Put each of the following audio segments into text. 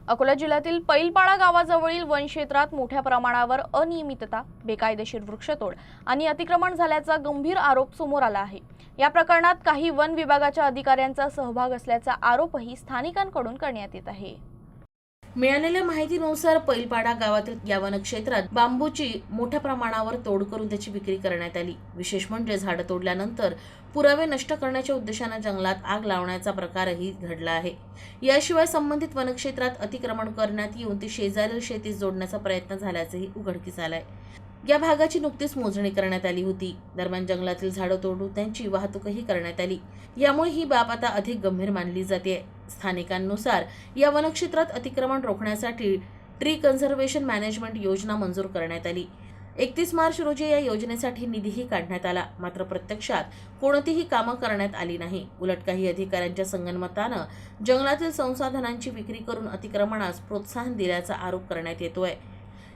अकोला जिल्ह्यातील पैलपाडा गावाजवळील वनक्षेत्रात मोठ्या प्रमाणावर अनियमितता, बेकायदेशीर वृक्षतोड आणि अतिक्रमण झाल्याचा गंभीर आरोप समोर आला आहे। या प्रकरणात काही वन विभागाच्या अधिकाऱ्यांचा सहभाग असल्याचा आरोपही स्थानिकांकडून करण्यात येत आहे। मिळालेल्या माहितीनुसार पैलपाडा गावातील या वनक्षेत्रात बांबूची मोठ्या प्रमाणावर तोड करून त्याची विक्री करण्यात आली। विशेष म्हणजे झाडं तोडल्यानंतर पुरावे नष्ट करण्याच्या उद्देशाने जंगलात आग लावण्याचा प्रकारही घडला आहे। याशिवाय संबंधित वनक्षेत्रात अतिक्रमण करण्यात येऊन ती शेजारील शेतीस जोडण्याचा प्रयत्न झाल्याचेही उघडकीस आलंय। या भागाची नुकतीच मोजणी करण्यात आली होती। दरम्यान जंगलातील झाडं तोडून त्यांची वाहतूकही करण्यात आली। यामुळे ही बाब आता अधिक गंभीर मानली जाते। स्थानिकांनुसार या वनक्षेत्रात अतिक्रमण रोखण्यासाठी ट्री कन्झर्वेशन मॅनेजमेंट योजना मंजूर करण्यात आली। 31 मार्च रोजी या योजनेसाठी निधीही काढण्यात आला, मात्र प्रत्यक्षात कोणतीही कामं करण्यात आली नाही। उलट काही अधिकाऱ्यांच्या संगनमतानं जंगलातील संसाधनांची विक्री करून अतिक्रमणास प्रोत्साहन दिल्याचा आरोप करण्यात येतोय।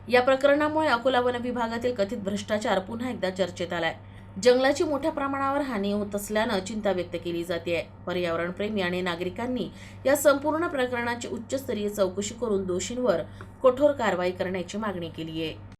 या प्रकरणामुळे अकोला वन विभागातील कथित भ्रष्टाचार पुन्हा एकदा चर्चेत आलाय। जंगलाची मोठ्या प्रमाणावर हानी होत असल्यानं चिंता व्यक्त केली जाते। पर्यावरणप्रेमी आणि नागरिकांनी या संपूर्ण प्रकरणाची उच्चस्तरीय चौकशी करून दोषींवर कठोर कारवाई करण्याची मागणी केली आहे।